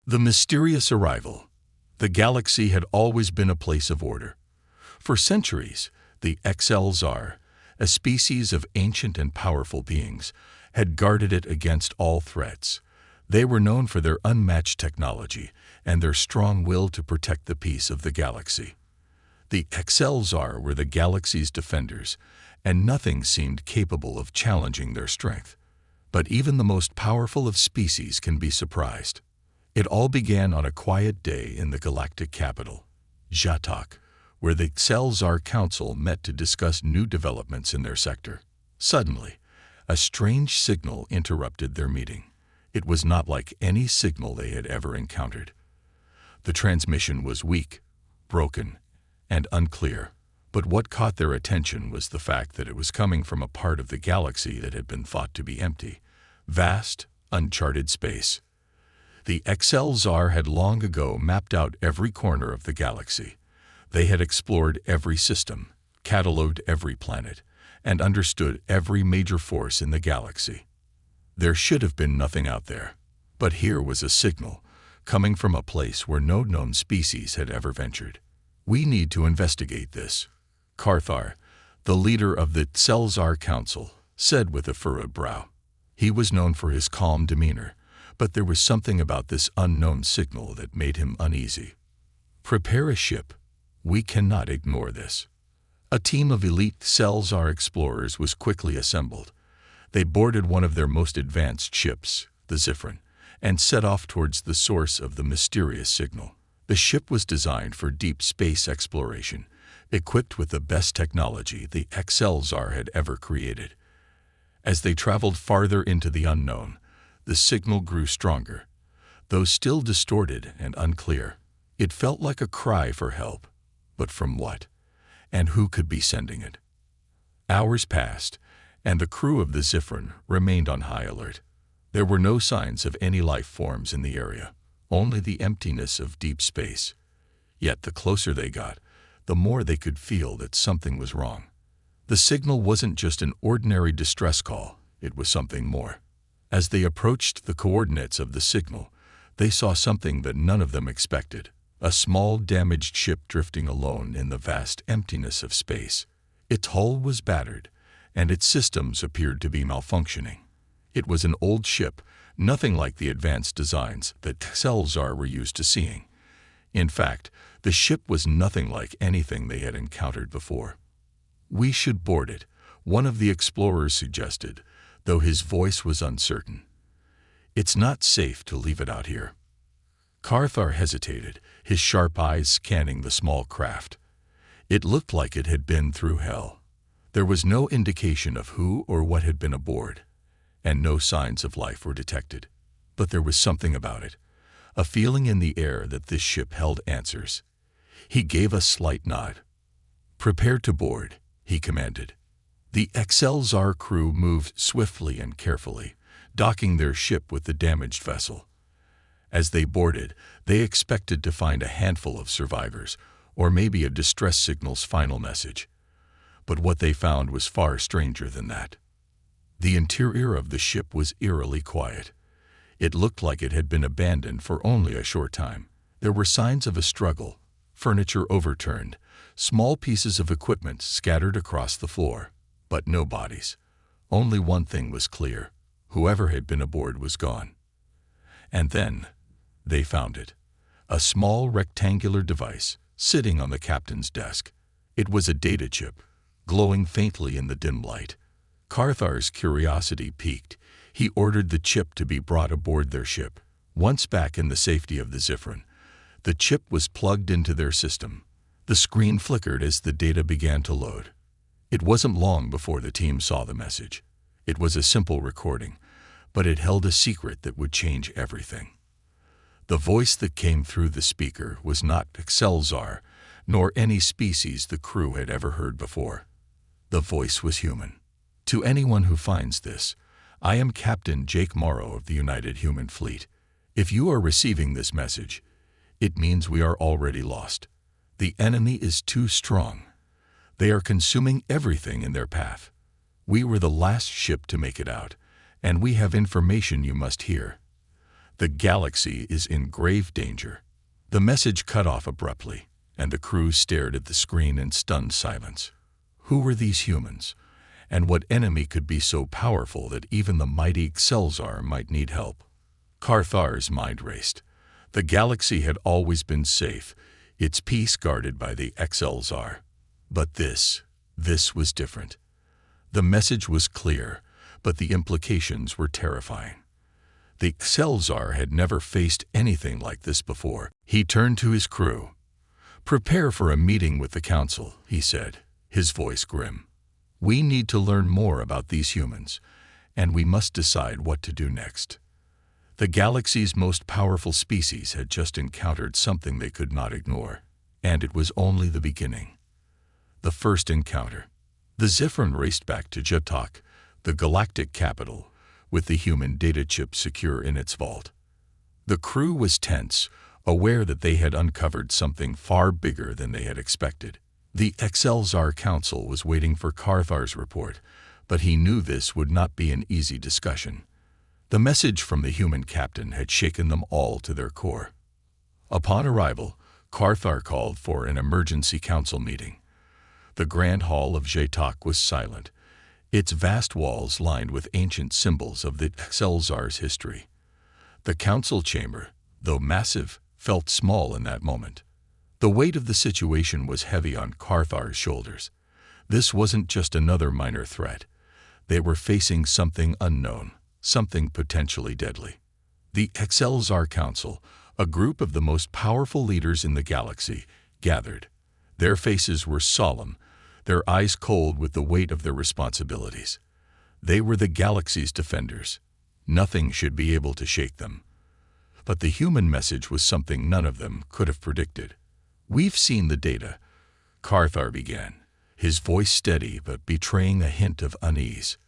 The mysterious arrival. The galaxy had always been a place of order. For centuries, the XLZR, a species of ancient and powerful beings, had guarded it against all threats. They were known for their unmatched technology and their strong will to protect the peace of the galaxy. The XLZR were the galaxy's defenders, and nothing seemed capable of challenging their strength. But even the most powerful of species can be surprised. It all began on a quiet day in the galactic capital, Jatok, where the XLZR Council met to discuss new developments in their sector. Suddenly, a strange signal interrupted their meeting. It was not like any signal they had ever encountered. The transmission was weak, broken, and unclear, but what caught their attention was the fact that it was coming from a part of the galaxy that had been thought to be empty, vast, uncharted space. The XLZR had long ago mapped out every corner of the galaxy. They had explored every system, catalogued every planet, and understood every major force in the galaxy. There should have been nothing out there, but here was a signal, coming from a place where no known species had ever ventured. "We need to investigate this," Carthar, the leader of the XLZR Council, said with a furrowed brow. He was known for his calm demeanor, but there was something about this unknown signal that made him uneasy. "Prepare a ship. We cannot ignore this." A team of elite XLZR explorers was quickly assembled. They boarded one of their most advanced ships, the Zifron, and set off towards the source of the mysterious signal. The ship was designed for deep space exploration, equipped with the best technology the XLZR had ever created. As they traveled farther into the unknown, the signal grew stronger. Though still distorted and unclear, it felt like a cry for help. But from what? And who could be sending it? Hours passed, and the crew of the Zifron remained on high alert. There were no signs of any life forms in the area, only the emptiness of deep space. Yet the closer they got, the more they could feel that something was wrong. The signal wasn't just an ordinary distress call, it was something more. As they approached the coordinates of the signal, they saw something that none of them expected. A small, damaged ship drifting alone in the vast emptiness of space. Its hull was battered, and its systems appeared to be malfunctioning. It was an old ship, nothing like the advanced designs that XLZR were used to seeing. In fact, the ship was nothing like anything they had encountered before. "We should board it," one of the explorers suggested, though his voice was uncertain. "It's not safe to leave it out here." Carthar hesitated, his sharp eyes scanning the small craft. It looked like it had been through hell. There was no indication of who or what had been aboard, and no signs of life were detected. But there was something about it, a feeling in the air that this ship held answers. He gave a slight nod. "Prepare to board," he commanded. The XLZR crew moved swiftly and carefully, docking their ship with the damaged vessel. As they boarded, they expected to find a handful of survivors, or maybe a distress signal's final message. But what they found was far stranger than that. The interior of the ship was eerily quiet. It looked like it had been abandoned for only a short time. There were signs of a struggle, furniture overturned, small pieces of equipment scattered across the floor, but no bodies. Only one thing was clear: whoever had been aboard was gone. And then they found it. A small rectangular device sitting on the captain's desk. It was a data chip, glowing faintly in the dim light. Carthar's curiosity piqued. He ordered the chip to be brought aboard their ship. Once back in the safety of the Zifron, the chip was plugged into their system. The screen flickered as the data began to load. It wasn't long before the team saw the message. It was a simple recording, but it held a secret that would change everything. The voice that came through the speaker was not XLZR, nor any species the crew had ever heard before. The voice was human. "To anyone who finds this, I am Captain Jake Morrow of the United Human Fleet. If you are receiving this message, it means we are already lost. The enemy is too strong. They are consuming everything in their path. We were the last ship to make it out, and we have information you must hear." The galaxy is in grave danger. The message cut off abruptly, and the crew stared at the screen in stunned silence. Who were these humans? And what enemy could be so powerful that even the mighty Excelsior might need help? Carthar's mind raced. The galaxy had always been safe, its peace guarded by the Excelsior. But this was different. The message was clear, but the implications were terrifying. The Excelsior had never faced anything like this before. He turned to his crew. "Prepare for a meeting with the Council," he said, his voice grim. "We need to learn more about these humans, and we must decide what to do next." The galaxy's most powerful species had just encountered something they could not ignore, and it was only the beginning. The first encounter. The Zephyrin raced back to Jatok, the galactic capital, with the human data chip secure in its vault. The crew was tense, aware that they had uncovered something far bigger than they had expected. The Excelsior Council was waiting for Carthar's report, but he knew this would not be an easy discussion. The message from the human captain had shaken them all to their core. Upon arrival, Carthar called for an emergency council meeting. The grand hall of Jatok was silent, its vast walls lined with ancient symbols of the Excelsior's history. The council chamber, though massive, felt small in that moment. The weight of the situation was heavy on Carthar's shoulders. This wasn't just another minor threat. They were facing something unknown, something potentially deadly. The Excelsior Council, a group of the most powerful leaders in the galaxy, gathered. Their faces were solemn, their eyes cold with the weight of their responsibilities. They were the galaxy's defenders. Nothing should be able to shake them. But the human message was something none of them could have predicted. "We've seen the data," Carthar began, his voice steady but betraying a hint of unease.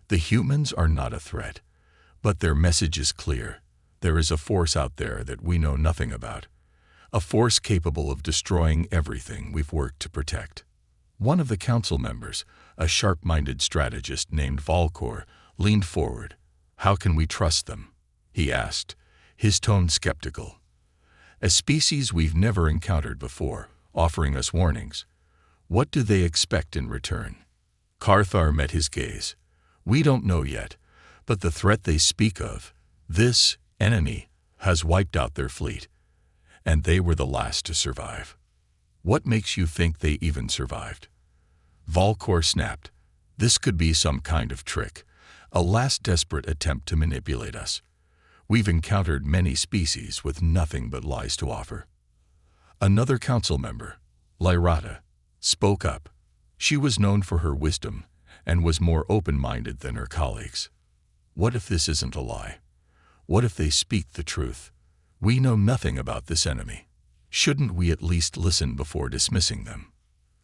"The humans are not a threat, but their message is clear. There is a force out there that we know nothing about, a force capable of destroying everything we've worked to protect." One of the council members, a sharp-minded strategist named Valkor, leaned forward. "How can we trust them?" he asked, his tone skeptical. "A species we've never encountered before, offering us warnings. What do they expect in return?" Carthar met his gaze. "We don't know yet, but the threat they speak of, this enemy, has wiped out their fleet, and they were the last to survive." "What makes you think they even survived?" Valkor snapped. "This could be some kind of trick, a last desperate attempt to manipulate us. We've encountered many species with nothing but lies to offer." Another council member, Lyrata, spoke up. She was known for her wisdom and was more open-minded than her colleagues. "What if this isn't a lie? What if they speak the truth? We know nothing about this enemy. Shouldn't we at least listen before dismissing them?"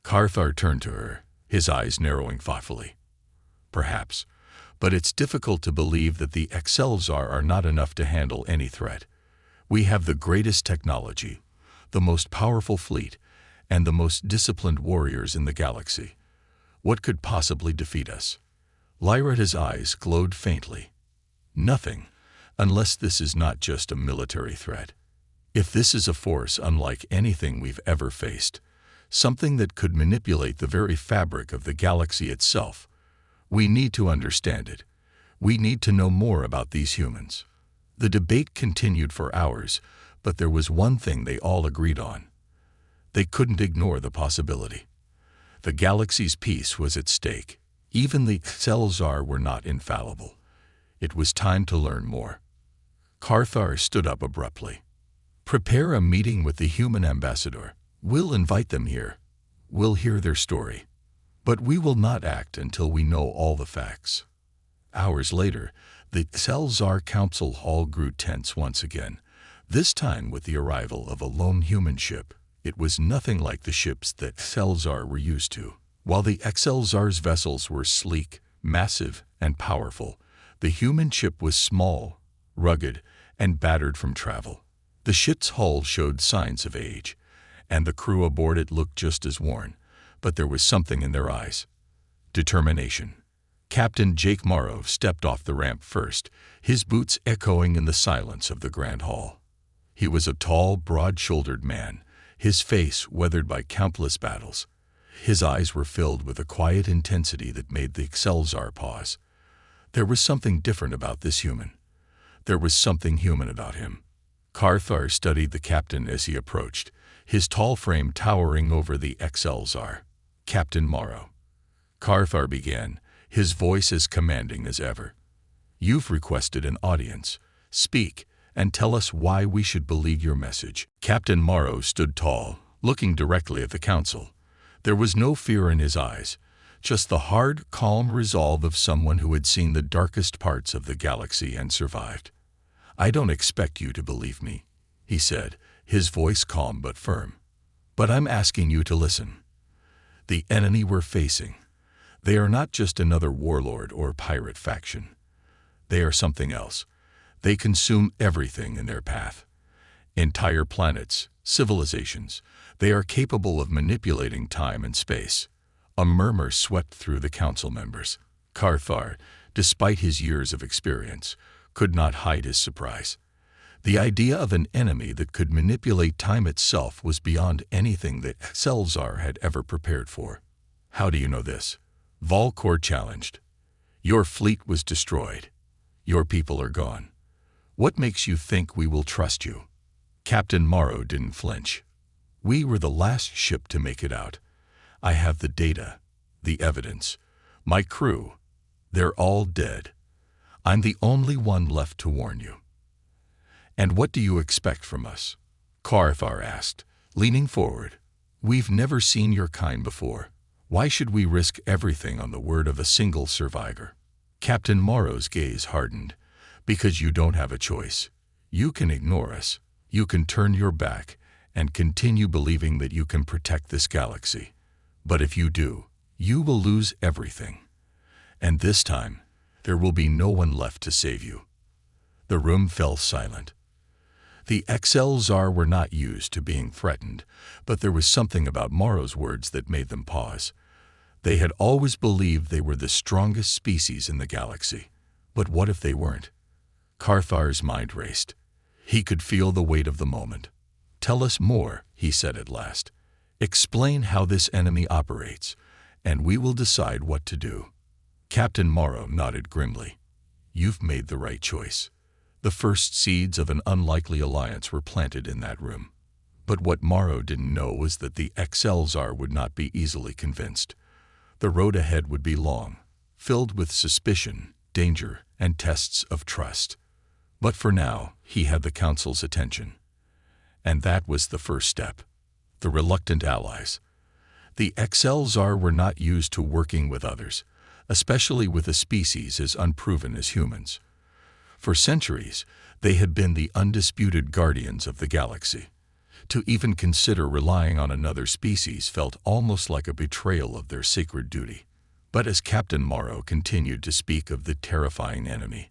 Carthar turned to her, his eyes narrowing thoughtfully. "Perhaps, but it's difficult to believe that the Excelsior are not enough to handle any threat. We have the greatest technology, the most powerful fleet, and the most disciplined warriors in the galaxy. What could possibly defeat us?" Lyrata's eyes glowed faintly. "Nothing, unless this is not just a military threat. If this is a force unlike anything we've ever faced, something that could manipulate the very fabric of the galaxy itself, we need to understand it. We need to know more about these humans." The debate continued for hours, but there was one thing they all agreed on. They couldn't ignore the possibility. The galaxy's peace was at stake. Even the Excelsior were not infallible. It was time to learn more. Carthar stood up abruptly. "Prepare a meeting with the human ambassador. We'll invite them here. We'll hear their story. But we will not act until we know all the facts." Hours later, the Excelsior Council Hall grew tense once again, this time with the arrival of a lone human ship. It was nothing like the ships that Excelsior were used to. While the Excelsior's vessels were sleek, massive, and powerful, the human ship was small, rugged, and battered from travel. The ship's hull showed signs of age, and the crew aboard it looked just as worn, but there was something in their eyes. Determination. Captain Jake Morrow stepped off the ramp first, his boots echoing in the silence of the Grand Hall. He was a tall, broad-shouldered man, his face weathered by countless battles. His eyes were filled with a quiet intensity that made the Excelsior pause. There was something different about this human. There was something human about him. Carthar studied the captain as he approached, his tall frame towering over the Excelsior. "Captain Morrow," Carthar began, his voice as commanding as ever. "You've requested an audience. Speak, and tell us why we should believe your message." Captain Morrow stood tall, looking directly at the council. There was no fear in his eyes, just the hard, calm resolve of someone who had seen the darkest parts of the galaxy and survived. "I don't expect you to believe me," he said, his voice calm but firm. "But I'm asking you to listen. The enemy we're facing, they are not just another warlord or pirate faction. They are something else. They consume everything in their path. Entire planets, civilizations. They are capable of manipulating time and space." A murmur swept through the council members. Carthar, despite his years of experience, could not hide his surprise. The idea of an enemy that could manipulate time itself was beyond anything that Excelsior had ever prepared for. "How do you know this?" Volcor challenged. "Your fleet was destroyed. Your people are gone. What makes you think we will trust you?" Captain Morrow didn't flinch. "We were the last ship to make it out. I have the data, the evidence. My crew, they're all dead. I'm the only one left to warn you." "And what do you expect from us?" Carthar asked, leaning forward. "We've never seen your kind before. Why should we risk everything on the word of a single survivor?" Captain Morrow's gaze hardened. "Because you don't have a choice. You can ignore us. You can turn your back and continue believing that you can protect this galaxy. But if you do, you will lose everything. And this time, there will be no one left to save you." The room fell silent. The Excelsior were not used to being threatened, but there was something about Morrow's words that made them pause. They had always believed they were the strongest species in the galaxy. But what if they weren't? Carthar's mind raced. He could feel the weight of the moment. "Tell us more," he said at last. "Explain how this enemy operates, and we will decide what to do." Captain Morrow nodded grimly. "You've made the right choice. The first seeds of an unlikely alliance were planted in that room." But what Morrow didn't know was that the Excelsior would not be easily convinced. The road ahead would be long, filled with suspicion, danger, and tests of trust. But for now, he had the Council's attention. And that was the first step. The reluctant allies. The Excelsior were not used to working with others, especially with a species as unproven as humans. For centuries, they had been the undisputed guardians of the galaxy. To even consider relying on another species felt almost like a betrayal of their sacred duty. But as Captain Morrow continued to speak of the terrifying enemy,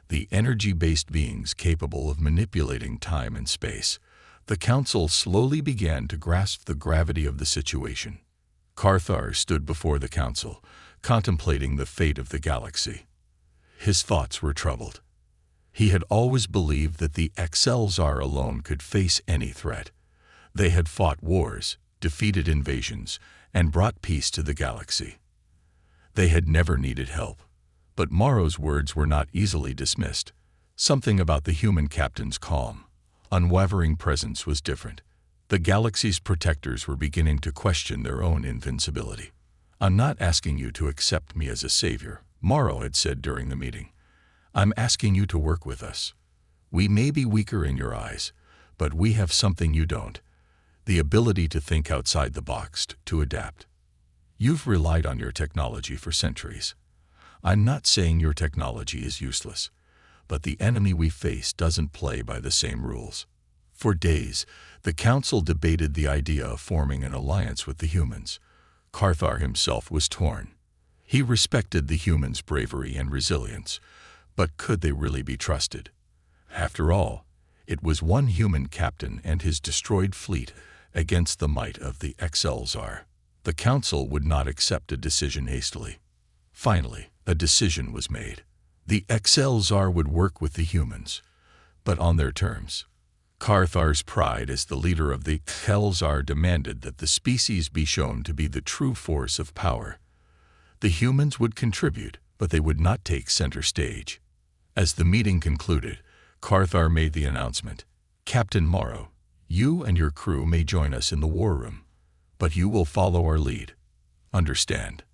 the energy-based beings capable of manipulating time and space, the Council slowly began to grasp the gravity of the situation. Carthar stood before the Council, contemplating the fate of the galaxy. His thoughts were troubled. He had always believed that the Excelsior alone could face any threat. They had fought wars, defeated invasions, and brought peace to the galaxy. They had never needed help. But Morrow's words were not easily dismissed. Something about the human captain's calm, unwavering presence was different. The galaxy's protectors were beginning to question their own invincibility. "I'm not asking you to accept me as a savior," Morrow had said during the meeting. "I'm asking you to work with us. We may be weaker in your eyes, but we have something you don't. The ability to think outside the box, to adapt. You've relied on your technology for centuries. I'm not saying your technology is useless, but the enemy we face doesn't play by the same rules." For days, the Council debated the idea of forming an alliance with the humans. Carthar himself was torn. He respected the humans' bravery and resilience, but could they really be trusted? After all, it was one human captain and his destroyed fleet against the might of the Excelsior. The Council would not accept a decision hastily. Finally, A decision was made. The XL-Czar would work with the humans, but on their terms. Carthar's pride as the leader of the XL-Czar demanded that the species be shown to be the true force of power. The humans would contribute, but they would not take center stage. As the meeting concluded, Carthar made the announcement, "Captain Morrow, you and your crew may join us in the war room, but you will follow our lead. Understand?"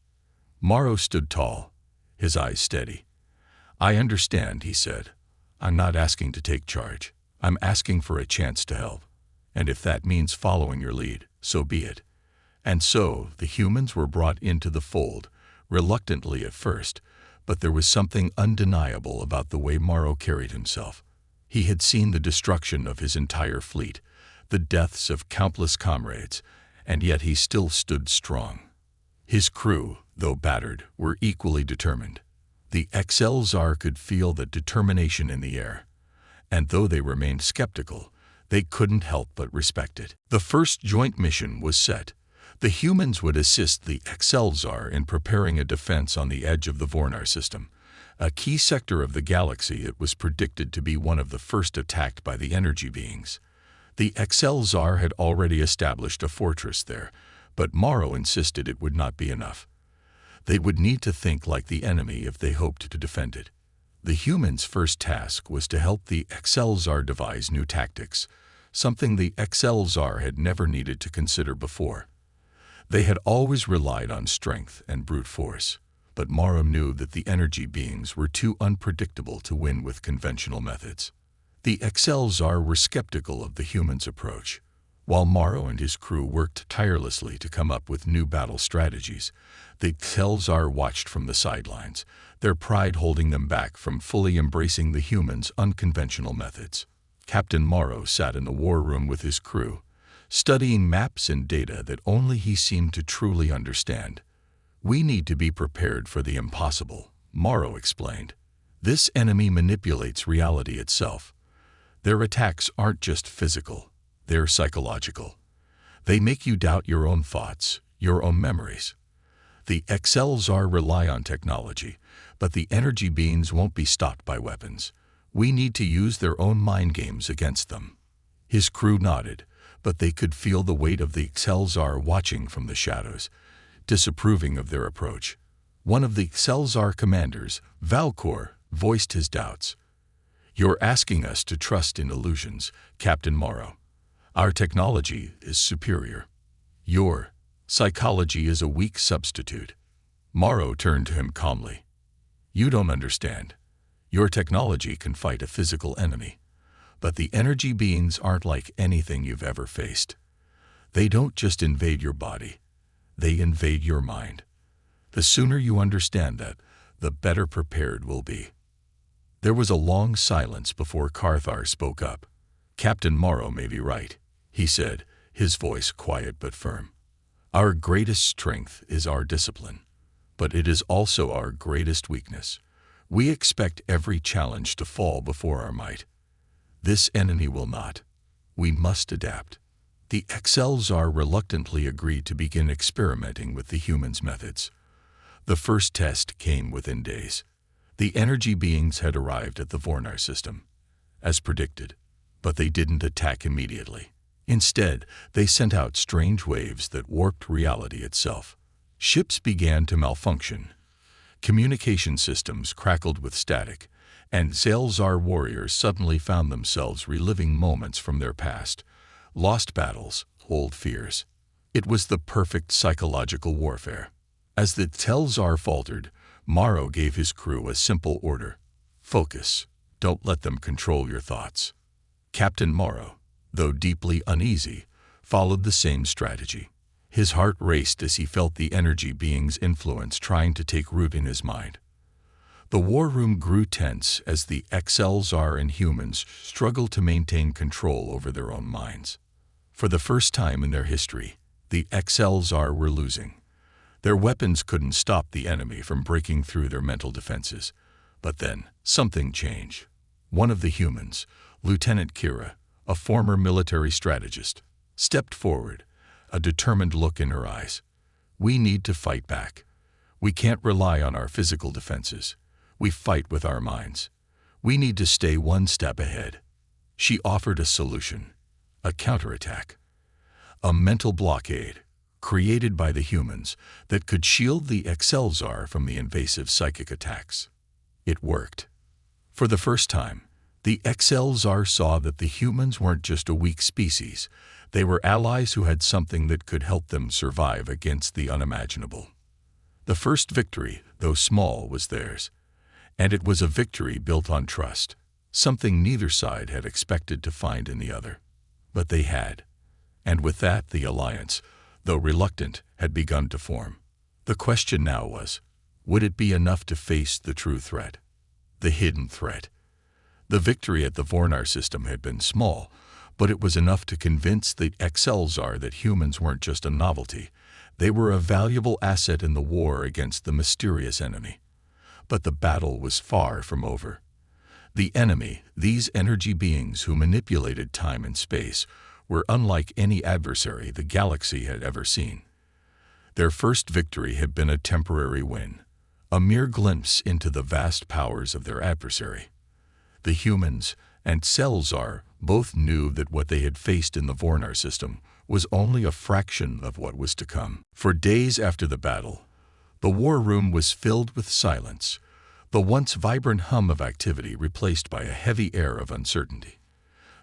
Morrow stood tall, his eyes steady. "I understand," he said. "I'm not asking to take charge. I'm asking for a chance to help. And if that means following your lead, so be it." And so the humans were brought into the fold, reluctantly at first, but there was something undeniable about the way Morrow carried himself. He had seen the destruction of his entire fleet, the deaths of countless comrades, and yet he still stood strong. His crew, though battered, were equally determined. The XL-Czar could feel the determination in the air, and though they remained skeptical, they couldn't help but respect it. The first joint mission was set. The humans would assist the XL-Czar in preparing a defense on the edge of the Vornar system, a key sector of the galaxy it was predicted to be one of the first attacked by the energy beings. The XL-Czar had already established a fortress there, but Morrow insisted it would not be enough. They would need to think like the enemy if they hoped to defend it. The humans' first task was to help the XL-Czar devise new tactics, something the XL-Czar had never needed to consider before. They had always relied on strength and brute force, but Morrow knew that the energy beings were too unpredictable to win with conventional methods. The XL-Czar were skeptical of the humans' approach. While Morrow and his crew worked tirelessly to come up with new battle strategies, the XL-Czar watched from the sidelines, their pride holding them back from fully embracing the humans' unconventional methods. Captain Morrow sat in the war room with his crew, studying maps and data that only he seemed to truly understand. "We need to be prepared for the impossible," Morrow explained. "This enemy manipulates reality itself. Their attacks aren't just physical, they're psychological. They make you doubt your own thoughts, your own memories. The XL-Czar rely on technology, but the energy beings won't be stopped by weapons. We need to use their own mind games against them." His crew nodded, but they could feel the weight of the XL-Czar watching from the shadows, disapproving of their approach. One of the XL-Czar commanders, Valcor, voiced his doubts. "You're asking us to trust in illusions, Captain Morrow. Our technology is superior. Your psychology is a weak substitute." Morrow turned to him calmly. "You don't understand. Your technology can fight a physical enemy. But the energy beings aren't like anything you've ever faced. They don't just invade your body. They invade your mind. The sooner you understand that, the better prepared we'll be." There was a long silence before Carthar spoke up. "Captain Morrow may be right," he said, his voice quiet but firm. "Our greatest strength is our discipline, but it is also our greatest weakness. We expect every challenge to fall before our might. This enemy will not. We must adapt." The XL-Czar reluctantly agreed to begin experimenting with the humans' methods. The first test came within days. The energy beings had arrived at the Vornar system, as predicted, but they didn't attack immediately. Instead, they sent out strange waves that warped reality itself. Ships began to malfunction. Communication systems crackled with static, and XL-Czar warriors suddenly found themselves reliving moments from their past, lost battles, old fears. It was the perfect psychological warfare. As the XL-Czar faltered, Morrow gave his crew a simple order: focus. Don't let them control your thoughts. Captain Morrow, though deeply uneasy, followed the same strategy. His heart raced as he felt the energy being's influence trying to take root in his mind. The war room grew tense as the XL-Czar and humans struggled to maintain control over their own minds. For the first time in their history, the XL-Czar were losing. Their weapons couldn't stop the enemy from breaking through their mental defenses. But then, something changed. One of the humans, Lieutenant Kira, a former military strategist, stepped forward, a determined look in her eyes. "We need to fight back. We can't rely on our physical defenses. We fight with our minds. We need to stay one step ahead. She offered a solution, a counterattack, a mental blockade created by the humans that could shield the Excelsior from the invasive psychic attacks. It worked. For the first time, the Excelsior saw that the humans weren't just a weak species. They were allies who had something that could help them survive against the unimaginable. The first victory, though small, was theirs. And it was a victory built on trust, something neither side had expected to find in the other. But they had. And with that, the alliance, though reluctant, had begun to form. The question now was, would it be enough to face the true threat? The hidden threat. The victory at the Vornar system had been small, but it was enough to convince the Excelsior that humans weren't just a novelty. They were a valuable asset in the war against the mysterious enemy. But the battle was far from over. The enemy, these energy beings who manipulated time and space, were unlike any adversary the galaxy had ever seen. Their first victory had been a temporary win, a mere glimpse into the vast powers of their adversary. The humans and Excelsior both knew that what they had faced in the Vornar system was only a fraction of what was to come. For days after the battle, the war room was filled with silence, the once vibrant hum of activity replaced by a heavy air of uncertainty.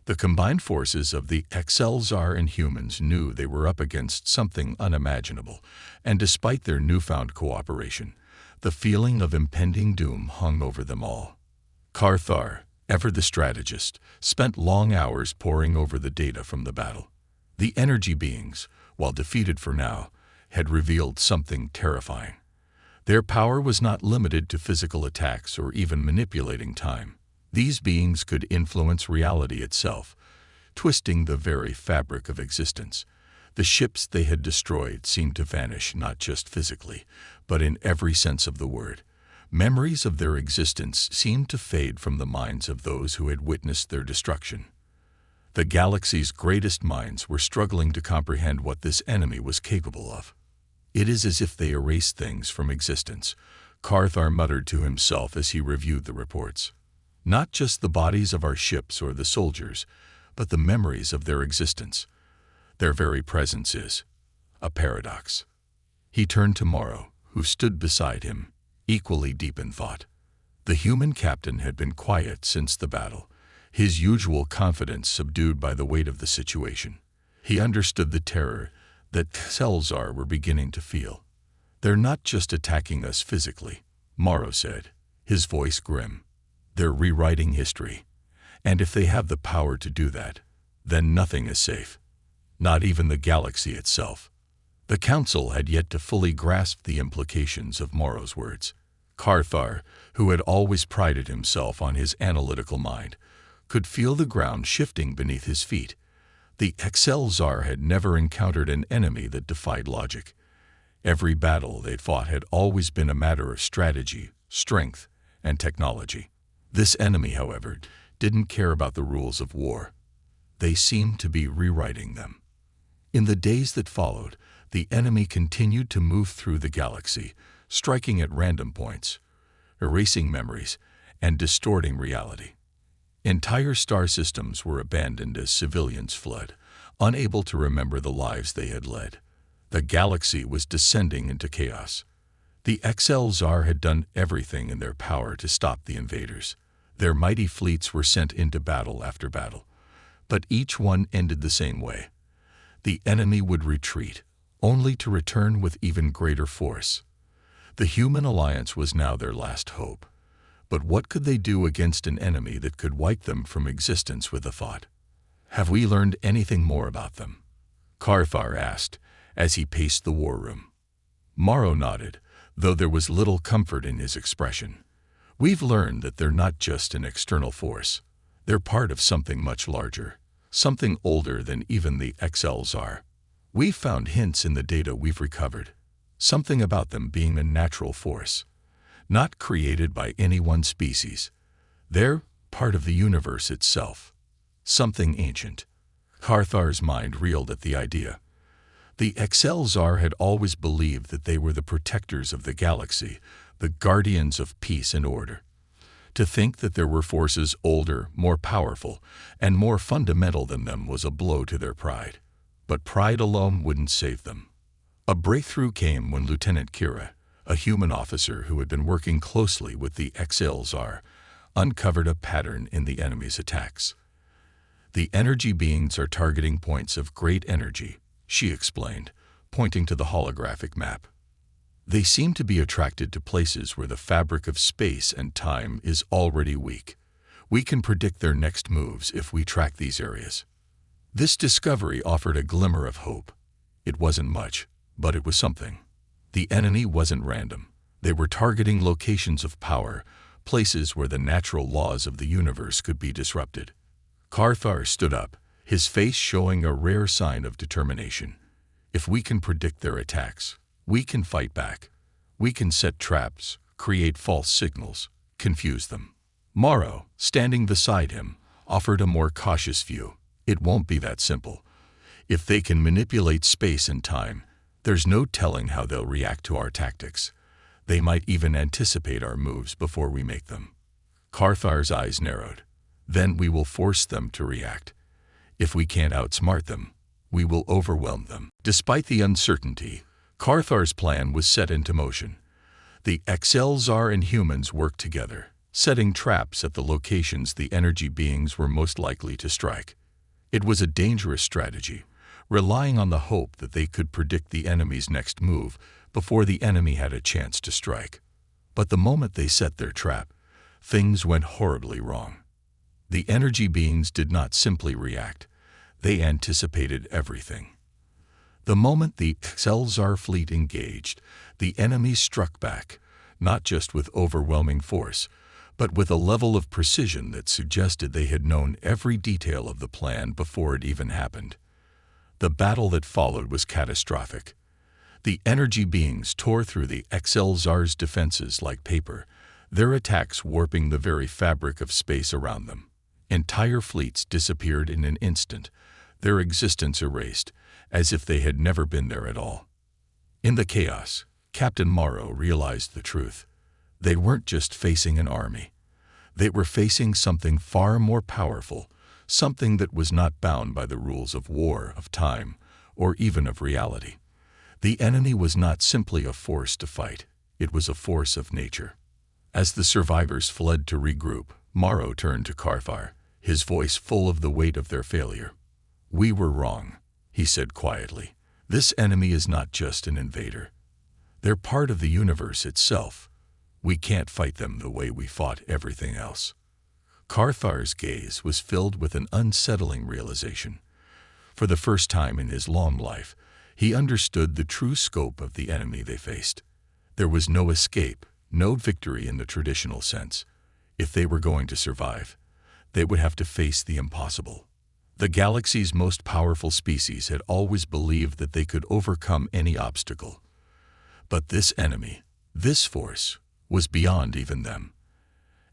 The combined forces of the Excelsior and humans knew they were up against something unimaginable, and despite their newfound cooperation, the feeling of impending doom hung over them all. Carthar, ever the strategist, spent long hours poring over the data from the battle. The energy beings, while defeated for now, had revealed something terrifying. Their power was not limited to physical attacks or even manipulating time. These beings could influence reality itself, twisting the very fabric of existence. The ships they had destroyed seemed to vanish not just physically, but in every sense of the word. Memories of their existence seemed to fade from the minds of those who had witnessed their destruction. The galaxy's greatest minds were struggling to comprehend what this enemy was capable of. It is as if they erased things from existence, Carthar muttered to himself as he reviewed the reports. Not just the bodies of our ships or the soldiers, but the memories of their existence. Their very presence is a paradox. He turned to Morrow, who stood beside him, equally deep in thought. The human captain had been quiet since the battle, his usual confidence subdued by the weight of the situation. He understood the terror that Excelsior were beginning to feel. They're not just attacking us physically, Morrow said, his voice grim. They're rewriting history. And if they have the power to do that, then nothing is safe. Not even the galaxy itself. The Council had yet to fully grasp the implications of Morrow's words. Carthar, who had always prided himself on his analytical mind, could feel the ground shifting beneath his feet. The Excelsior had never encountered an enemy that defied logic. Every battle they'd fought had always been a matter of strategy, strength, and technology. This enemy, however, didn't care about the rules of war. They seemed to be rewriting them. In the days that followed, the enemy continued to move through the galaxy, striking at random points, erasing memories, and distorting reality. Entire star systems were abandoned as civilians fled, unable to remember the lives they had led. The galaxy was descending into chaos. The Excelsior had done everything in their power to stop the invaders. Their mighty fleets were sent into battle after battle, but each one ended the same way. The enemy would retreat, only to return with even greater force. The human alliance was now their last hope. But what could they do against an enemy that could wipe them from existence with a thought? Have we learned anything more about them? Carthar asked as he paced the war room. Morrow nodded, though there was little comfort in his expression. We've learned that they're not just an external force. They're part of something much larger, something older than even the Excelsior. We've found hints in the data we've recovered, something about them being a natural force. Not created by any one species. They're part of the universe itself. Something ancient. Carthar's mind reeled at the idea. The XLZR had always believed that they were the protectors of the galaxy, the guardians of peace and order. To think that there were forces older, more powerful, and more fundamental than them was a blow to their pride. But pride alone wouldn't save them. A breakthrough came when Lieutenant Kira, a human officer who had been working closely with the XLZR, uncovered a pattern in the enemy's attacks. "The energy beings are targeting points of great energy," she explained, pointing to the holographic map. "They seem to be attracted to places where the fabric of space and time is already weak. We can predict their next moves if we track these areas." This discovery offered a glimmer of hope. It wasn't much, but it was something. The enemy wasn't random. They were targeting locations of power, places where the natural laws of the universe could be disrupted. Carthar stood up, his face showing a rare sign of determination. "If we can predict their attacks, we can fight back. We can set traps, create false signals, confuse them." Morrow, standing beside him, offered a more cautious view. "It won't be that simple. If they can manipulate space and time, there's no telling how they'll react to our tactics. They might even anticipate our moves before we make them." Carthar's eyes narrowed. "Then we will force them to react. If we can't outsmart them, we will overwhelm them." Despite the uncertainty, Carthar's plan was set into motion. The XLZR and humans worked together, setting traps at the locations the energy beings were most likely to strike. It was a dangerous strategy, relying on the hope that they could predict the enemy's next move before the enemy had a chance to strike. But the moment they set their trap, things went horribly wrong. The energy beings did not simply react. They anticipated everything. The moment the XLZR fleet engaged, the enemy struck back, not just with overwhelming force, but with a level of precision that suggested they had known every detail of the plan before it even happened. The battle that followed was catastrophic. The energy beings tore through the XLZR's defenses like paper, their attacks warping the very fabric of space around them. Entire fleets disappeared in an instant, their existence erased, as if they had never been there at all. In the chaos, Captain Morrow realized the truth. They weren't just facing an army. They were facing something far more powerful, something that was not bound by the rules of war, of time, or even of reality. The enemy was not simply a force to fight. It was a force of nature. As the survivors fled to regroup, Morrow turned to Carthar, his voice full of the weight of their failure. "We were wrong," he said quietly. "This enemy is not just an invader. They're part of the universe itself. We can't fight them the way we fought everything else." Carthar's gaze was filled with an unsettling realization. For the first time in his long life, he understood the true scope of the enemy they faced. There was no escape, no victory in the traditional sense. If they were going to survive, they would have to face the impossible. The galaxy's most powerful species had always believed that they could overcome any obstacle. But this enemy, this force, was beyond even them.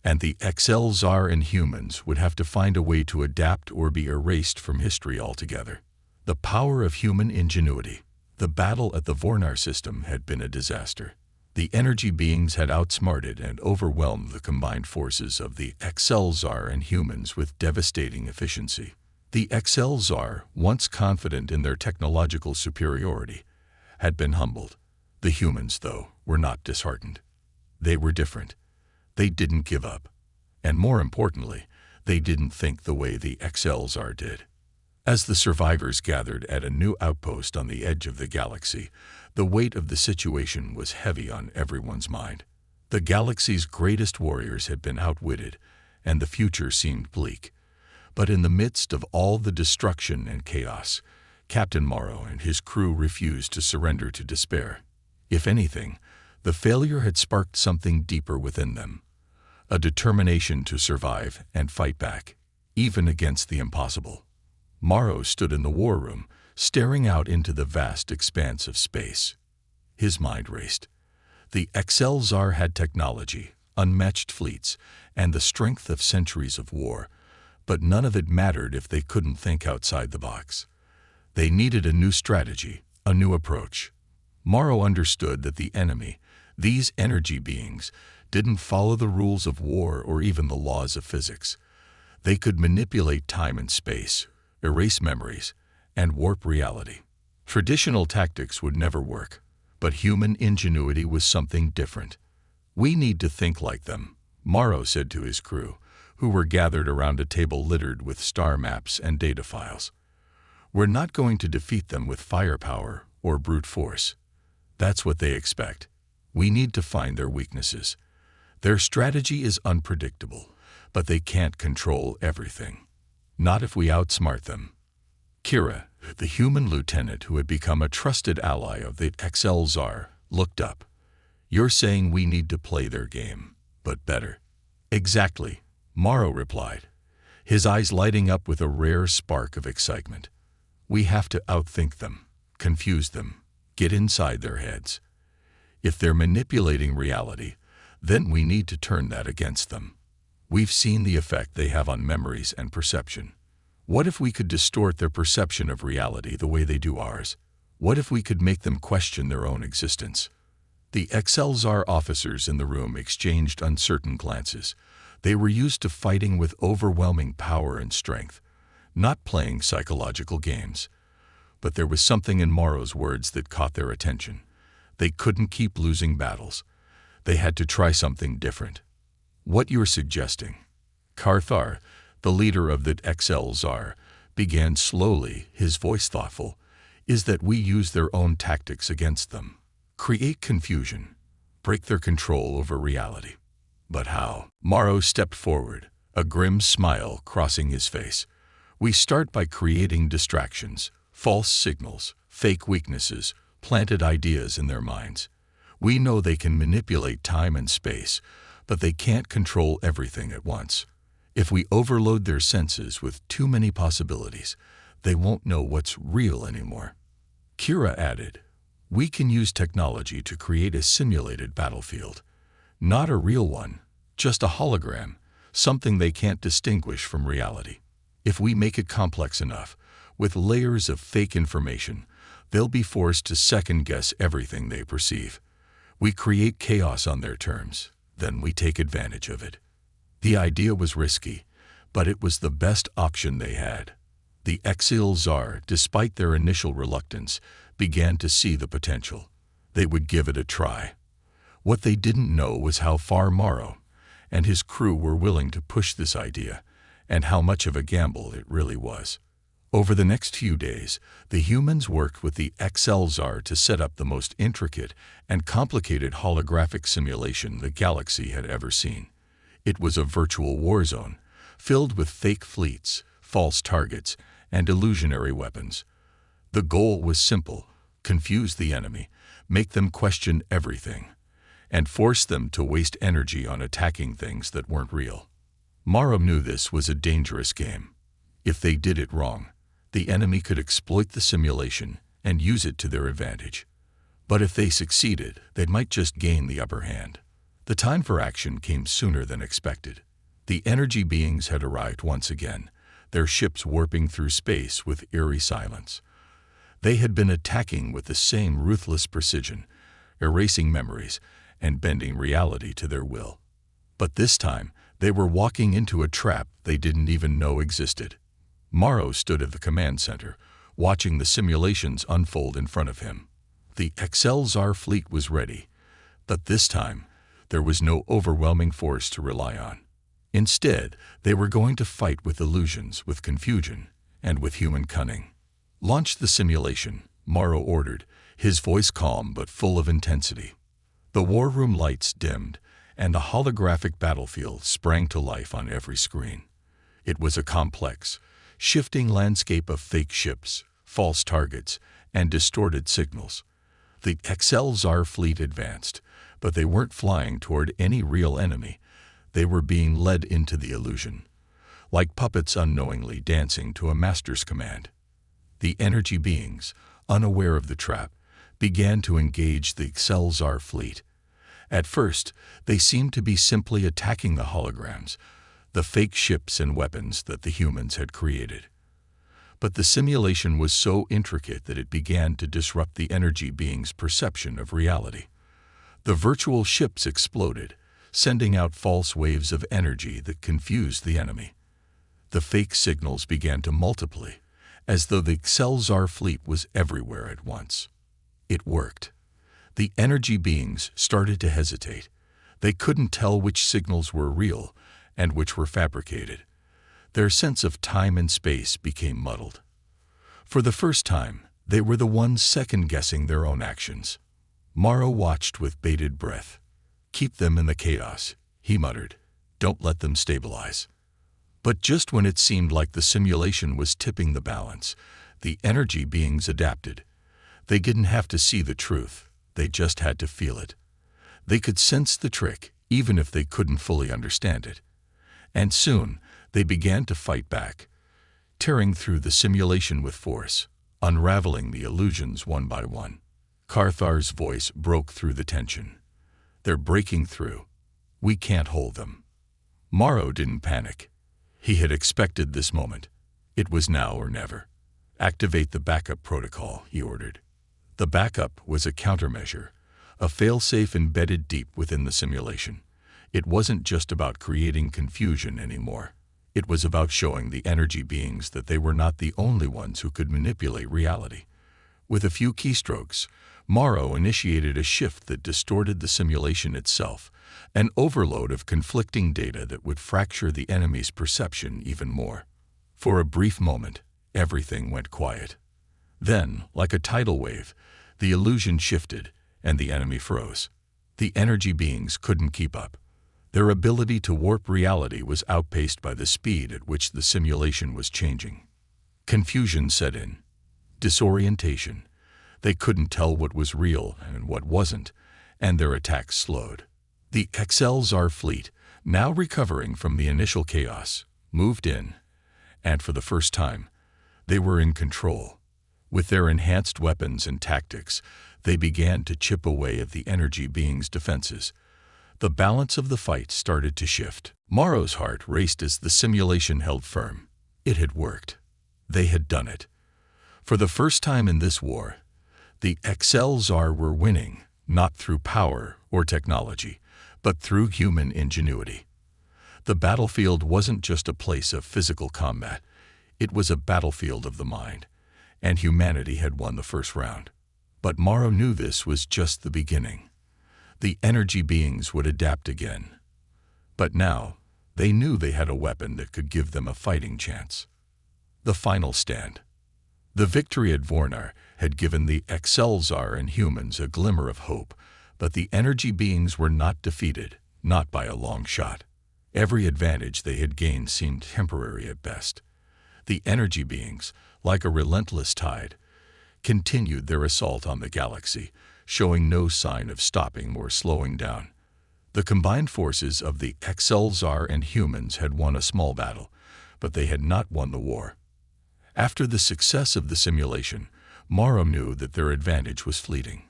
And the XLZR and humans would have to find a way to adapt or be erased from history altogether. The power of human ingenuity. The battle at the Vornar system had been a disaster. The energy beings had outsmarted and overwhelmed the combined forces of the XLZR and humans with devastating efficiency. The XLZR, once confident in their technological superiority, had been humbled. The humans, though, were not disheartened. They were different. They didn't give up. And more importantly, they didn't think the way the XLZR did. As the survivors gathered at a new outpost on the edge of the galaxy, the weight of the situation was heavy on everyone's mind. The galaxy's greatest warriors had been outwitted, and the future seemed bleak. But in the midst of all the destruction and chaos, Captain Morrow and his crew refused to surrender to despair. If anything, the failure had sparked something deeper within them, a determination to survive and fight back, even against the impossible. Morrow stood in the war room, staring out into the vast expanse of space. His mind raced. The XLZR had technology, unmatched fleets, and the strength of centuries of war, but none of it mattered if they couldn't think outside the box. They needed a new strategy, A new approach. Morrow understood that the enemy, these energy beings, didn't follow the rules of war or even the laws of physics. They could manipulate time and space, erase memories, and warp reality. Traditional tactics would never work, but human ingenuity was something different. "We need to think like them," Morrow said to his crew, who were gathered around a table littered with star maps and data files. "We're not going to defeat them with firepower or brute force. That's what they expect. We need to find their weaknesses. Their strategy is unpredictable, but they can't control everything. Not if we outsmart them." Kira, the human lieutenant who had become a trusted ally of the XL Tsar, looked up. "You're saying we need to play their game, but better." "Exactly," Morrow replied, his eyes lighting up with a rare spark of excitement. "We have to outthink them, confuse them, get inside their heads. If they're manipulating reality, then we need to turn that against them. We've seen the effect they have on memories and perception. What if we could distort their perception of reality the way they do ours? What if we could make them question their own existence?" The XL Tsar officers in the room exchanged uncertain glances. They were used to fighting with overwhelming power and strength, not playing psychological games. But there was something in Morrow's words that caught their attention. They couldn't keep losing battles. They had to try something different. "What you're suggesting," Karthar, the leader of the XL Tsar, began slowly, his voice thoughtful, "is that we use their own tactics against them. Create confusion, break their control over reality." "But how?" Morrow stepped forward, a grim smile crossing his face. "We start by creating distractions, false signals, fake weaknesses, planted ideas in their minds. We know they can manipulate time and space, but they can't control everything at once. If we overload their senses with too many possibilities, they won't know what's real anymore." Kira added, "We can use technology to create a simulated battlefield. Not a real one, just a hologram, something they can't distinguish from reality. If we make it complex enough, with layers of fake information, they'll be forced to second-guess everything they perceive. We create chaos on their terms, then we take advantage of it." The idea was risky, but it was the best option they had. The XL Tsar, despite their initial reluctance, began to see the potential. They would give it a try. What they didn't know was how far Morrow and his crew were willing to push this idea, and how much of a gamble it really was. Over the next few days, the humans worked with the XL Tsar to set up the most intricate and complicated holographic simulation the galaxy had ever seen. It was a virtual war zone, filled with fake fleets, false targets, and illusionary weapons. The goal was simple: confuse the enemy, make them question everything, and force them to waste energy on attacking things that weren't real. Morrow knew this was a dangerous game. If they did it wrong, the enemy could exploit the simulation and use it to their advantage. But if they succeeded, they might just gain the upper hand. The time for action came sooner than expected. The energy beings had arrived once again, their ships warping through space with eerie silence. They had been attacking with the same ruthless precision, erasing memories and bending reality to their will. But this time, they were walking into a trap they didn't even know existed. Morrow stood at the command center, watching the simulations unfold in front of him. The XL Tsar fleet was ready, but this time, there was no overwhelming force to rely on. Instead, they were going to fight with illusions, with confusion, and with human cunning. "Launch the simulation," Morrow ordered, his voice calm but full of intensity. The war room lights dimmed, and a holographic battlefield sprang to life on every screen. It was a complex, shifting landscape of fake ships, false targets, and distorted signals. The XL Tsar fleet advanced, but they weren't flying toward any real enemy. They were being led into the illusion, like puppets unknowingly dancing to a master's command. The energy beings, unaware of the trap, began to engage the XL Tsar fleet. At first, they seemed to be simply attacking the holograms, the fake ships and weapons that the humans had created. But the simulation was so intricate that it began to disrupt the energy being's perception of reality. The virtual ships exploded, sending out false waves of energy that confused the enemy. The fake signals began to multiply, as though the Excelsior fleet was everywhere at once. It worked. The energy beings started to hesitate. They couldn't tell which signals were real and which were fabricated. Their sense of time and space became muddled. For the first time, they were the ones second-guessing their own actions. Morrow watched with bated breath. "Keep them in the chaos," he muttered. "Don't let them stabilize." But just when it seemed like the simulation was tipping the balance, the energy beings adapted. They didn't have to see the truth. They just had to feel it. They could sense the trick, even if they couldn't fully understand it. And soon, they began to fight back, tearing through the simulation with force, unraveling the illusions one by one. Carthar's voice broke through the tension. "They're breaking through. We can't hold them." Morrow didn't panic. He had expected this moment. It was now or never. "Activate the backup protocol," he ordered. The backup was a countermeasure, a failsafe embedded deep within the simulation. It wasn't just about creating confusion anymore. It was about showing the energy beings that they were not the only ones who could manipulate reality. With a few keystrokes, Morrow initiated a shift that distorted the simulation itself, an overload of conflicting data that would fracture the enemy's perception even more. For a brief moment, everything went quiet. Then, like a tidal wave, the illusion shifted and the enemy froze. The energy beings couldn't keep up. Their ability to warp reality was outpaced by the speed at which the simulation was changing. Confusion set in. Disorientation. They couldn't tell what was real and what wasn't, and their attacks slowed. The Excelsior fleet, now recovering from the initial chaos, moved in, and for the first time, they were in control. With their enhanced weapons and tactics, they began to chip away at the energy being's defenses. The balance of the fight started to shift. Morrow's heart raced as the simulation held firm. It had worked. They had done it. For the first time in this war, the Excelsior were winning, not through power or technology, but through human ingenuity. The battlefield wasn't just a place of physical combat. It was a battlefield of the mind, and humanity had won the first round. But Morrow knew this was just the beginning. The energy beings would adapt again. But now, they knew they had a weapon that could give them a fighting chance. The final stand. The victory at Vornar had given the Excelsior and humans a glimmer of hope, but the energy beings were not defeated, not by a long shot. Every advantage they had gained seemed temporary at best. The energy beings, like a relentless tide, continued their assault on the galaxy, showing no sign of stopping or slowing down. The combined forces of the Excelsior and humans had won a small battle, but they had not won the war. After the success of the simulation, Morrow knew that their advantage was fleeting.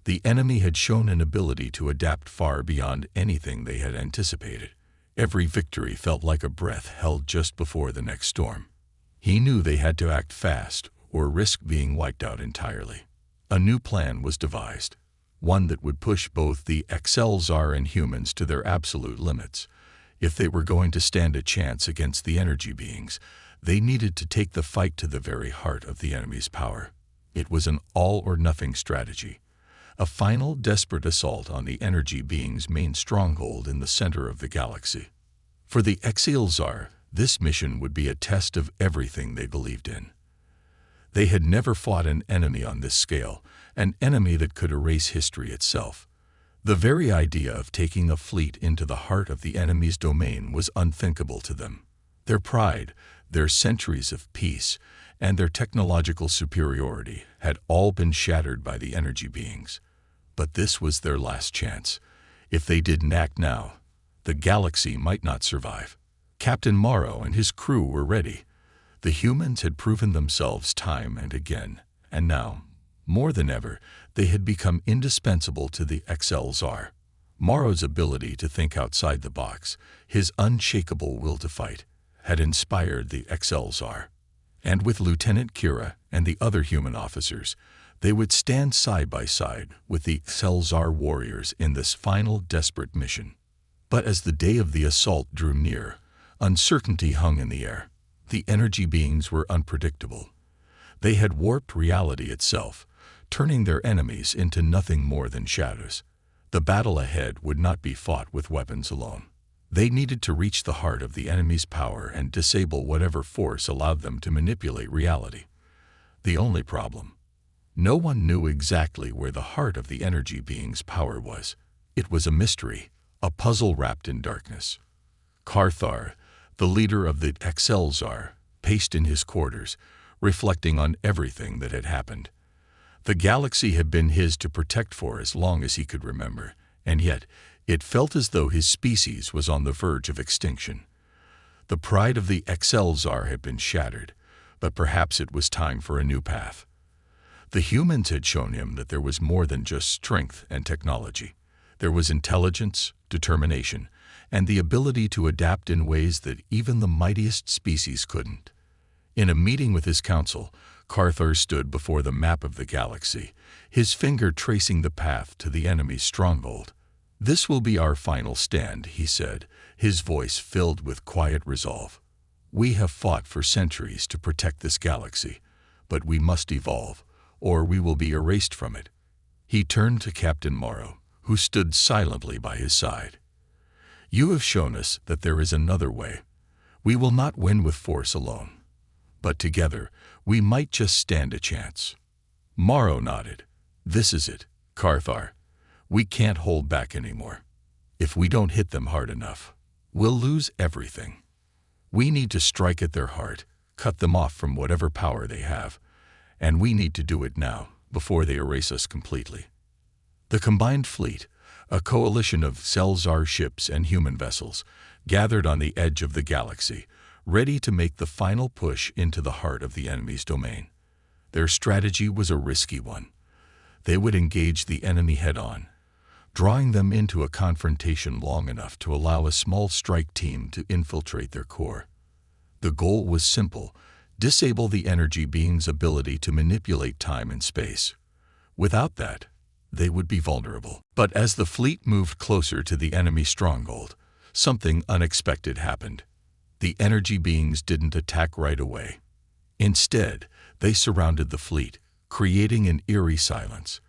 The enemy had shown an ability to adapt far beyond anything they had anticipated. Every victory felt like a breath held just before the next storm. He knew they had to act fast or risk being wiped out entirely. A new plan was devised, one that would push both the Excelsior and humans to their absolute limits. If they were going to stand a chance against the energy beings, they needed to take the fight to the very heart of the enemy's power. It was an all-or-nothing strategy, a final desperate assault on the energy being's main stronghold in the center of the galaxy. For the Excelsior, this mission would be a test of everything they believed in. They had never fought an enemy on this scale, an enemy that could erase history itself. The very idea of taking a fleet into the heart of the enemy's domain was unthinkable to them. Their pride, their centuries of peace, and their technological superiority had all been shattered by the energy beings. But this was their last chance. If they didn't act now, the galaxy might not survive. Captain Morrow and his crew were ready. The humans had proven themselves time and again, and now, more than ever, they had become indispensable to the Excelsior. Morrow's ability to think outside the box, his unshakable will to fight, had inspired the Excelsior. And with Lieutenant Kira and the other human officers, they would stand side by side with the Selzar warriors in this final desperate mission. But as the day of the assault drew near, uncertainty hung in the air. The energy beings were unpredictable. They had warped reality itself, turning their enemies into nothing more than shadows. The battle ahead would not be fought with weapons alone. They needed to reach the heart of the enemy's power and disable whatever force allowed them to manipulate reality. The only problem: no one knew exactly where the heart of the energy being's power was. It was a mystery, a puzzle wrapped in darkness. Carthar, the leader of the Excelzar, paced in his quarters, reflecting on everything that had happened. The galaxy had been his to protect for as long as he could remember, and yet it felt as though his species was on the verge of extinction. The pride of the Excelzar had been shattered, but perhaps it was time for a new path. The humans had shown him that there was more than just strength and technology. There was intelligence, determination, and the ability to adapt in ways that even the mightiest species couldn't. In a meeting with his council, Carthar stood before the map of the galaxy, his finger tracing the path to the enemy's stronghold. "This will be our final stand," he said, his voice filled with quiet resolve. "We have fought for centuries to protect this galaxy, but we must evolve, or we will be erased from it." He turned to Captain Morrow, who stood silently by his side. "You have shown us that there is another way. We will not win with force alone, but together we might just stand a chance." Morrow nodded. "This is it, Carthar. We can't hold back anymore. If we don't hit them hard enough, we'll lose everything. We need to strike at their heart, cut them off from whatever power they have, and we need to do it now, before they erase us completely." The combined fleet, a coalition of Selzar ships and human vessels, gathered on the edge of the galaxy, ready to make the final push into the heart of the enemy's domain. Their strategy was a risky one. They would engage the enemy head-on, drawing them into a confrontation long enough to allow a small strike team to infiltrate their core. The goal was simple: disable the energy being's ability to manipulate time and space. Without that, they would be vulnerable. But as the fleet moved closer to the enemy stronghold, something unexpected happened. The energy beings didn't attack right away. Instead, they surrounded the fleet, creating an eerie silence.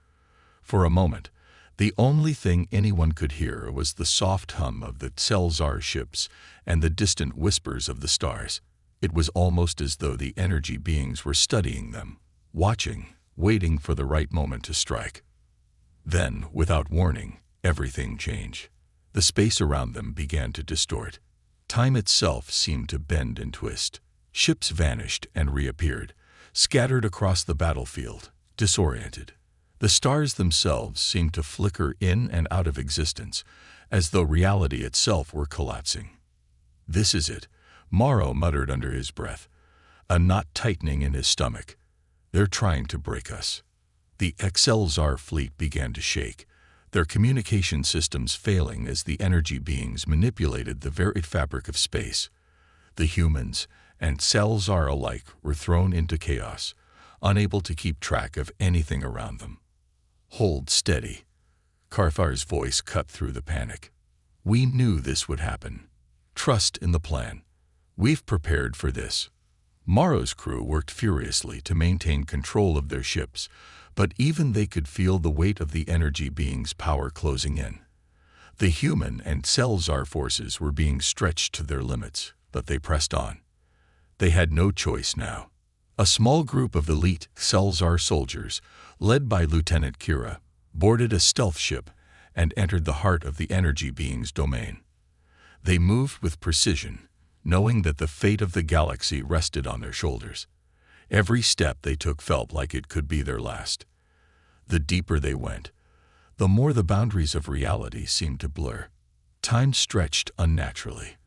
For a moment, the only thing anyone could hear was the soft hum of the Selzar ships and the distant whispers of the stars. It was almost as though the energy beings were studying them, watching, waiting for the right moment to strike. Then, without warning, everything changed. The space around them began to distort. Time itself seemed to bend and twist. Ships vanished and reappeared, scattered across the battlefield, disoriented. The stars themselves seemed to flicker in and out of existence, as though reality itself were collapsing. "This is it," Morrow muttered under his breath, a knot tightening in his stomach. "They're trying to break us." The Excelzar fleet began to shake, their communication systems failing as the energy beings manipulated the very fabric of space. The humans and Selzar alike were thrown into chaos, unable to keep track of anything around them. "Hold steady." Carthar's voice cut through the panic. "We knew this would happen. Trust in the plan. We've prepared for this." Morrow's crew worked furiously to maintain control of their ships, but even they could feel the weight of the energy being's power closing in. The human and Selzar forces were being stretched to their limits, but they pressed on. They had no choice now. A small group of elite Selzar soldiers, led by Lieutenant Kira, boarded a stealth ship and entered the heart of the energy being's domain. They moved with precision, knowing that the fate of the galaxy rested on their shoulders. Every step they took felt like it could be their last. The deeper they went, the more the boundaries of reality seemed to blur. Time stretched unnaturally,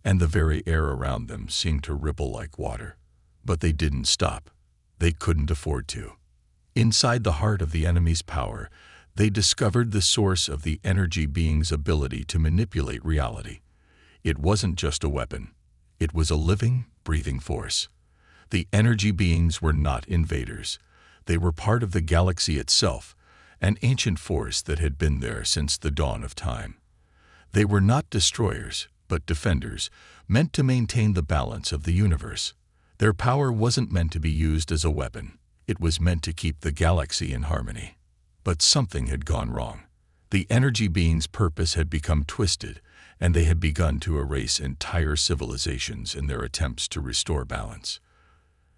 and the very air around them seemed to ripple like water. But they didn't stop. They couldn't afford to. Inside the heart of the enemy's power, they discovered the source of the energy being's ability to manipulate reality. It wasn't just a weapon. It was a living, breathing force. The energy beings were not invaders. They were part of the galaxy itself, an ancient force that had been there since the dawn of time. They were not destroyers, but defenders, meant to maintain the balance of the universe. Their power wasn't meant to be used as a weapon. It was meant to keep the galaxy in harmony. But something had gone wrong. The energy beings' purpose had become twisted, and they had begun to erase entire civilizations in their attempts to restore balance.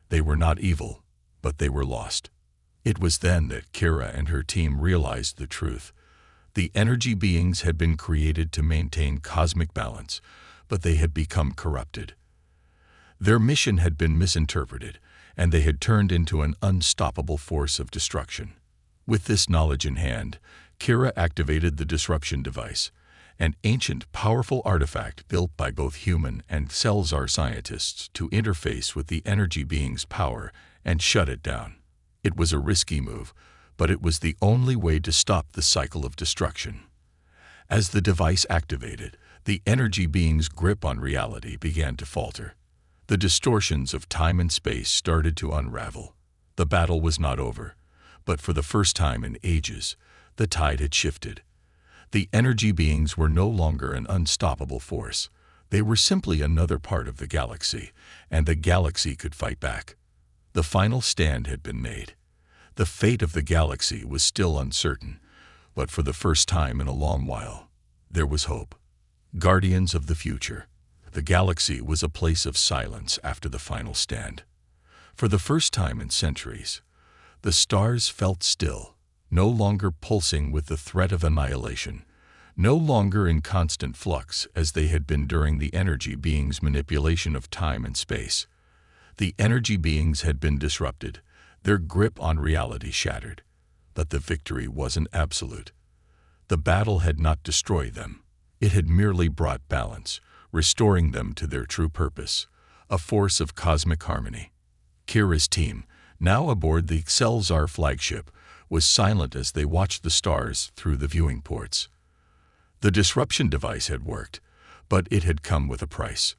They were not evil, but they were lost. It was then that Kira and her team realized the truth. The energy beings had been created to maintain cosmic balance, but they had become corrupted. Their mission had been misinterpreted, and they had turned into an unstoppable force of destruction. With this knowledge in hand, Kira activated the disruption device, an ancient, powerful artifact built by both human and Selzar scientists to interface with the energy being's power and shut it down. It was a risky move, but it was the only way to stop the cycle of destruction. As the device activated, the energy being's grip on reality began to falter. The distortions of time and space started to unravel. The battle was not over, but for the first time in ages, the tide had shifted. The energy beings were no longer an unstoppable force. They were simply another part of the galaxy, and the galaxy could fight back. The final stand had been made. The fate of the galaxy was still uncertain, but for the first time in a long while, there was hope. Guardians of the future. The galaxy was a place of silence after the final stand. For the first time in centuries, the stars felt still, no longer pulsing with the threat of annihilation, no longer in constant flux as they had been during the energy beings' manipulation of time and space. The energy beings had been disrupted, their grip on reality shattered. But the victory wasn't absolute. The battle had not destroyed them. It had merely brought balance, restoring them to their true purpose, a force of cosmic harmony. Kira's team, now aboard the Selzar flagship, was silent as they watched the stars through the viewing ports. The disruption device had worked, but it had come with a price.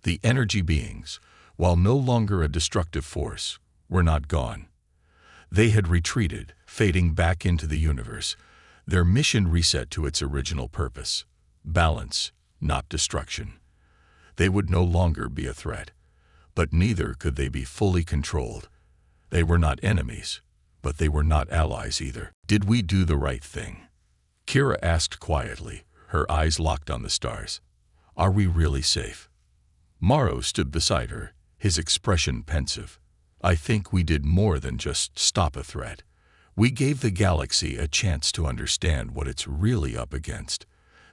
The energy beings, while no longer a destructive force, were not gone. They had retreated, fading back into the universe, their mission reset to its original purpose: balance, not destruction. They would no longer be a threat, but neither could they be fully controlled. They were not enemies, but they were not allies either. Did we do the right thing? Kira asked quietly, her eyes locked on the stars. Are we really safe? Morrow stood beside her, his expression pensive. I think we did more than just stop a threat. We gave the galaxy a chance to understand what it's really up against.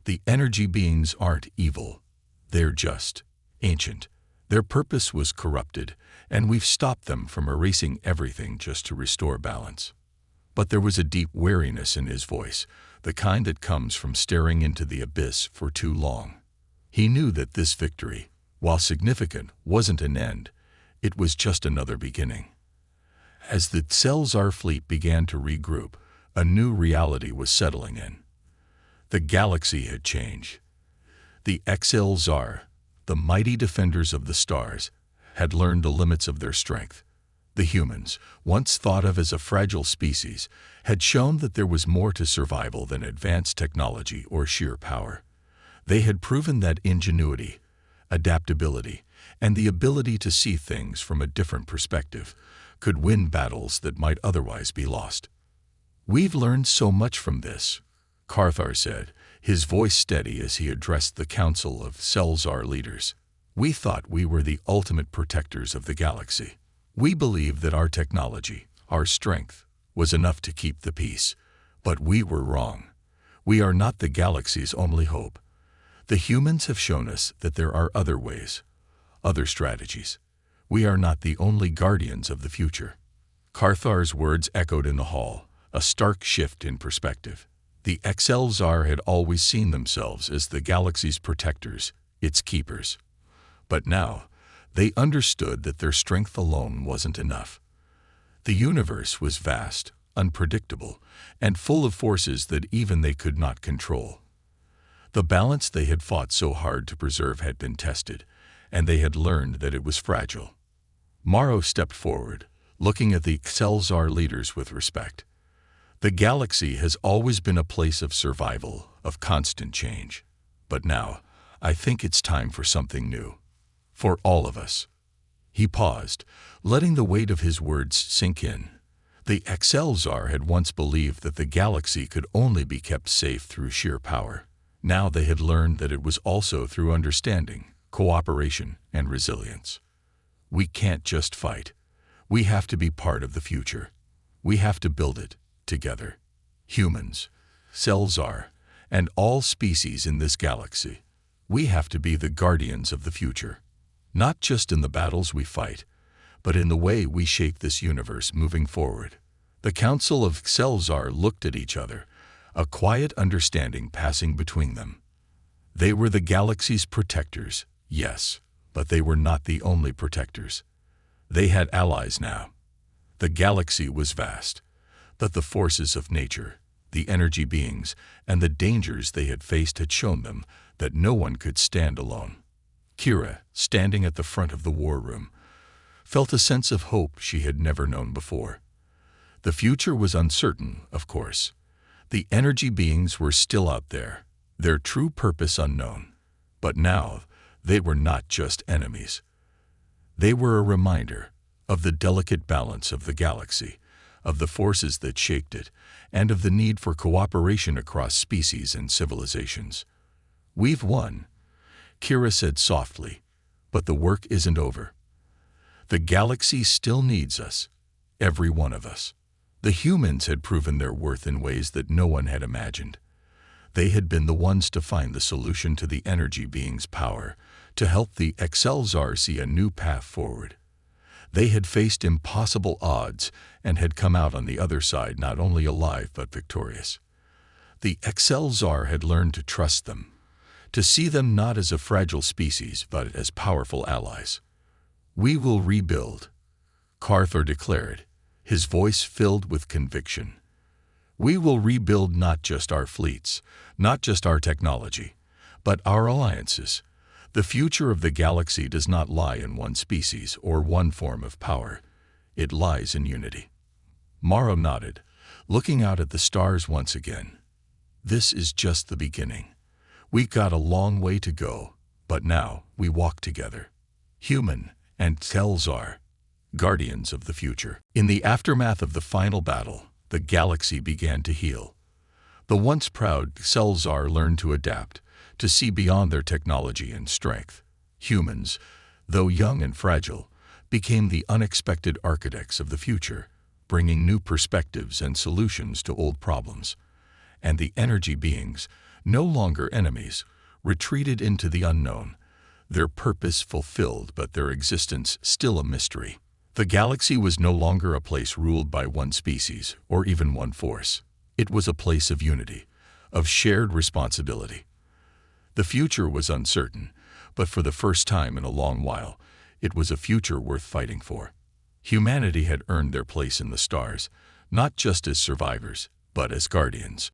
The energy beings aren't evil. They're just ancient. Their purpose was corrupted, and we've stopped them from erasing everything just to restore balance. But there was a deep weariness in his voice, the kind that comes from staring into the abyss for too long. He knew that this victory, while significant, wasn't an end. It was just another beginning. As the Selzar fleet began to regroup, a new reality was settling in. The galaxy had changed. The Selzar, the mighty defenders of the stars, had learned the limits of their strength. The humans, once thought of as a fragile species, had shown that there was more to survival than advanced technology or sheer power. They had proven that ingenuity, adaptability, and the ability to see things from a different perspective could win battles that might otherwise be lost. We've learned so much from this, Carthar said, his voice steady as he addressed the council of Selzar leaders. We thought we were the ultimate protectors of the galaxy. We believed that our technology, our strength, was enough to keep the peace. But we were wrong. We are not the galaxy's only hope. The humans have shown us that there are other ways, other strategies. We are not the only guardians of the future. Carthar's words echoed in the hall, a stark shift in perspective. The Selzar had always seen themselves as the galaxy's protectors, its keepers. But now, they understood that their strength alone wasn't enough. The universe was vast, unpredictable, and full of forces that even they could not control. The balance they had fought so hard to preserve had been tested, and they had learned that it was fragile. Morrow stepped forward, looking at the Excelsior leaders with respect. The galaxy has always been a place of survival, of constant change. But now, I think it's time for something new. For all of us. He paused, letting the weight of his words sink in. The Excelsior had once believed that the galaxy could only be kept safe through sheer power. Now they had learned that it was also through understanding, cooperation, and resilience. We can't just fight. We have to be part of the future. We have to build it together. Humans, Excelsior, and all species in this galaxy. We have to be the guardians of the future. Not just in the battles we fight, but in the way we shape this universe moving forward. The Council of Excelsior looked at each other, a quiet understanding passing between them. They were the galaxy's protectors, yes, but they were not the only protectors. They had allies now. The galaxy was vast, but the forces of nature, the energy beings, and the dangers they had faced had shown them that no one could stand alone. Kira, standing at the front of the war room, felt a sense of hope she had never known before. The future was uncertain, of course. The energy beings were still out there, their true purpose unknown. But now, they were not just enemies. They were a reminder of the delicate balance of the galaxy, of the forces that shaped it, and of the need for cooperation across species and civilizations. "We've won," Kira said softly, "but the work isn't over. The galaxy still needs us, every one of us." The humans had proven their worth in ways that no one had imagined. They had been the ones to find the solution to the energy being's power, to help the Excelsior see a new path forward. They had faced impossible odds and had come out on the other side not only alive but victorious. The Excelsior had learned to trust them, to see them not as a fragile species but as powerful allies. "We will rebuild," Carthor declared, his voice filled with conviction. "We will rebuild not just our fleets, not just our technology, but our alliances. The future of the galaxy does not lie in one species or one form of power. It lies in unity." Morrow nodded, looking out at the stars once again. "This is just the beginning. We got a long way to go, but now we walk together. Human and Excelsior, guardians of the future." In the aftermath of the final battle, the galaxy began to heal. The once proud Excelsior learned to adapt, to see beyond their technology and strength. Humans, though young and fragile, became the unexpected architects of the future, bringing new perspectives and solutions to old problems. And the energy beings, no longer enemies, retreated into the unknown, their purpose fulfilled but their existence still a mystery. The galaxy was no longer a place ruled by one species or even one force. It was a place of unity, of shared responsibility. The future was uncertain, but for the first time in a long while, it was a future worth fighting for. Humanity had earned their place in the stars, not just as survivors, but as guardians.